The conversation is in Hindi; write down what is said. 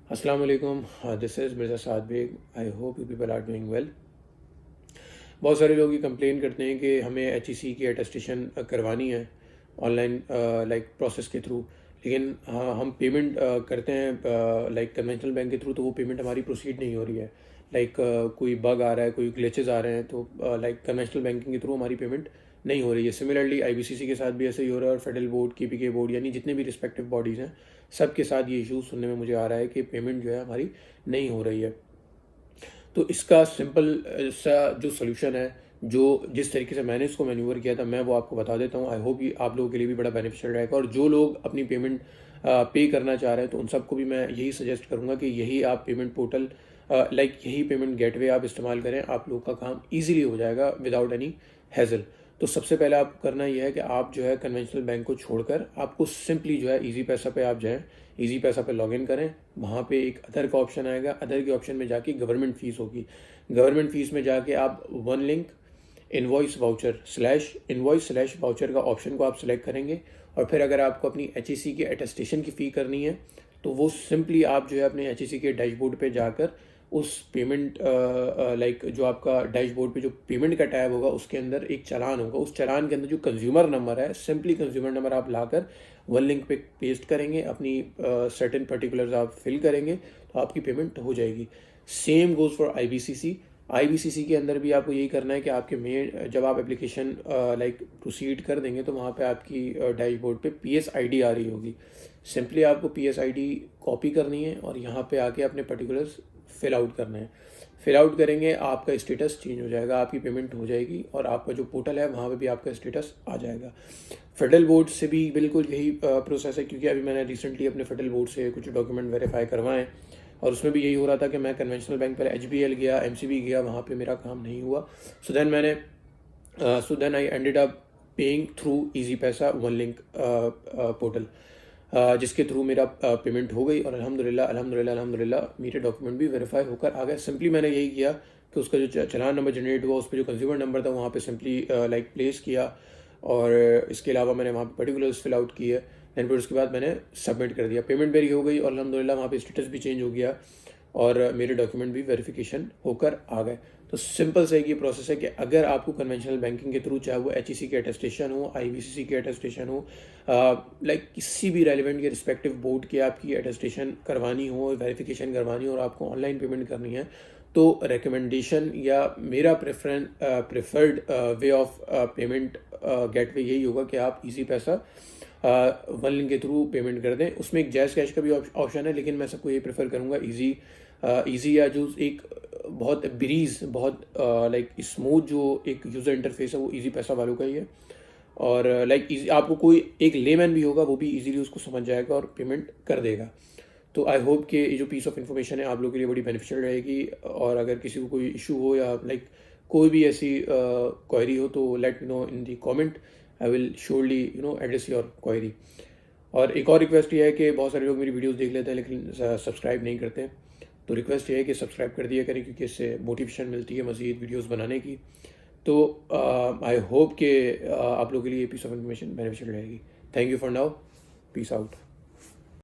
अस्सलाम वालेकुम, this is Mirza Saad Baig. I hope you people are doing well. बहुत सारे लोग ये कंप्लेन करते हैं कि हमें एचईसी की अटेस्टेशन करवानी है ऑनलाइन लाइक प्रोसेस के थ्रू, लेकिन हाँ हम पेमेंट करते हैं लाइक कन्वेंशनल बैंक के थ्रू, तो वो पेमेंट हमारी प्रोसीड नहीं हो रही है। लाइक कोई बग आ रहा है, कोई ग्लिचेस आ रहे हैं, तो लाइक कन्वेंशनल बैंकिंग के थ्रू हमारी पेमेंट नहीं हो रही है। सिमिलरली आईबीसीसी के साथ भी ऐसे ही हो रहा है, और फेडरल बोर्ड, केपीके बोर्ड, यानी जितने भी रिस्पेक्टिव बॉडीज़ हैं सब के साथ ये इशू सुनने में मुझे आ रहा है कि पेमेंट जो है हमारी नहीं हो रही है। तो इसका सिंपल सा जो सोल्यूशन है, जो जिस तरीके से मैंने इसको मैन्यूवर किया था, मैं वो आपको बता देता हूँ। आई होप ये आप लोगों के लिए भी बड़ा बेनिफिशियल रहेगा, और जो लोग अपनी पेमेंट पे करना चाह रहे हैं तो उन सबको भी मैं यही सजेस्ट करूँगा कि यही आप पेमेंट पोर्टल लाइक यही पेमेंट गेटवे आप इस्तेमाल करें। आप लोग का काम ईजिली हो जाएगा विदाउट एनी हैजल। तो सबसे पहले आपको करना यह है कि आप जो है कन्वेंशनल बैंक को छोड़कर आपको सिंपली जो है ईजी पैसा पे आप जाएं, ईजी पैसा पे लॉगिन करें। वहाँ पे एक अदर का ऑप्शन आएगा, अदर के ऑप्शन में जाके गवर्नमेंट फीस होगी। गवर्नमेंट फीस में जाके आप वन लिंक इनवॉइस/वाउचर का ऑप्शन को आप सिलेक्ट करेंगे, और फिर अगर आपको अपनी एचईसी की अटेस्टेशन की फ़ी करनी है तो वो सिंपली आप जो है अपने एचईसी के डैशबोर्ड पे जाकर उस पेमेंट लाइक जो आपका डैशबोर्ड पे जो पेमेंट का टैब होगा उसके अंदर एक चालान होगा। उस चालान के अंदर जो कंज्यूमर नंबर है, सिंपली कंज्यूमर नंबर आप लाकर वन लिंक पे पेस्ट करेंगे, अपनी सर्टेन पर्टिकुलर्स आप फिल करेंगे तो आपकी पेमेंट हो जाएगी। Same goes for IBCC. IBCC के अंदर भी आपको यही करना है कि आपके मेन जब आप एप्लीकेशन लाइक प्रोसीड कर देंगे तो वहाँ पे आपकी डैशबोर्ड पे पीएस आईडी आ रही होगी। सिंपली आपको पीएस आईडी कॉपी करनी है और यहाँ पे आके अपने पर्टिकुलर्स फिल आउट करना है। फिल आउट करेंगे, आपका स्टेटस चेंज हो जाएगा, आपकी पेमेंट हो जाएगी, और आपका जो पोर्टल है वहाँ पे भी आपका स्टेटस आ जाएगा। फेडरल बोर्ड से भी बिल्कुल यही प्रोसेस है, क्योंकि अभी मैंने रिसेंटली अपने फेडरल बोर्ड से कुछ डॉक्यूमेंट वेरीफाई करवाएं, और उसमें भी यही हो रहा था कि मैं कन्वेंशनल बैंक पहले एचबीएल गया, एमसीबी गया, वहाँ पे मेरा काम नहीं हुआ। So then I ended up paying through Easypaisa one link portal, जिसके थ्रू मेरा पेमेंट हो गई, और अल्हम्दुलिल्लाह मेरे डॉक्यूमेंट भी वेरीफाई होकर आ गए। सिंपली मैंने यही किया कि उसका जो चालान नंबर जनरेट हुआ, उस पर जो कंज्यूमर नंबर था वहाँ पे सिंपली लाइक प्लेस किया, और इसके अलावा मैंने वहाँ पे पर्टिकुलर्स फिल आउट किए। दैन फिर उसके बाद मैंने सबमिट कर दिया, पेमेंट मेरी हो गई, और अल्हम्दुलिल्लाह वहाँ पे स्टेटस भी चेंज हो गया, और मेरे डॉक्यूमेंट भी वेरिफिकेशन होकर आ गए। तो सिंपल से ये प्रोसेस है कि अगर आपको कन्वेंशनल बैंकिंग के थ्रू, चाहे वो एचईसी की अटेस्टेशन हो, आईबीसीसी की अटेस्टेशन हो, लाइक किसी भी रेलिवेंट के रिस्पेक्टिव बोर्ड की आपकी अटेस्टेशन करवानी हो, वेरिफिकेशन करवानी हो, और आपको ऑनलाइन पेमेंट करनी है, तो रिकमेंडेशन या मेरा preferred way of payment gateway यही होगा कि आप ईजी पैसा वन लिंक के थ्रू पेमेंट कर दें। उसमें एक जैज़ कैश का भी ऑप्शन है, लेकिन मैं सबको ये प्रेफर करूँगा ईजी या जो एक बहुत ब्रीज, बहुत लाइक स्मूथ जो एक यूज़र इंटरफेस है वो ईजी पैसा वालों का ही है। और लाइक आपको कोई एक लेमैन भी होगा वो भी इजीली उसको समझ जाएगा और पेमेंट कर देगा। तो आई होप कि ये जो पीस ऑफ इन्फॉर्मेशन है आप लोगों के लिए बड़ी बेनिफिशियल रहेगी, और अगर किसी को कोई इशू हो या लाइक कोई भी ऐसी क्वेरी हो तो let me know in the comment. I will surely address your query. और एक और रिक्वेस्ट ये है कि बहुत सारे लोग मेरी वीडियोस देख लेते हैं लेकिन सब्सक्राइब नहीं करते हैं, तो रिक्वेस्ट ये है कि सब्सक्राइब कर दिया करें, क्योंकि इससे मोटिवेशन मिलती है मज़ीद वीडियोस बनाने की। तो आई होप कि आप लोगों के लिए ये पीस ऑफ इन्फॉर्मेशन बेनिफिशियल रहेगी। Thank you for now, peace out.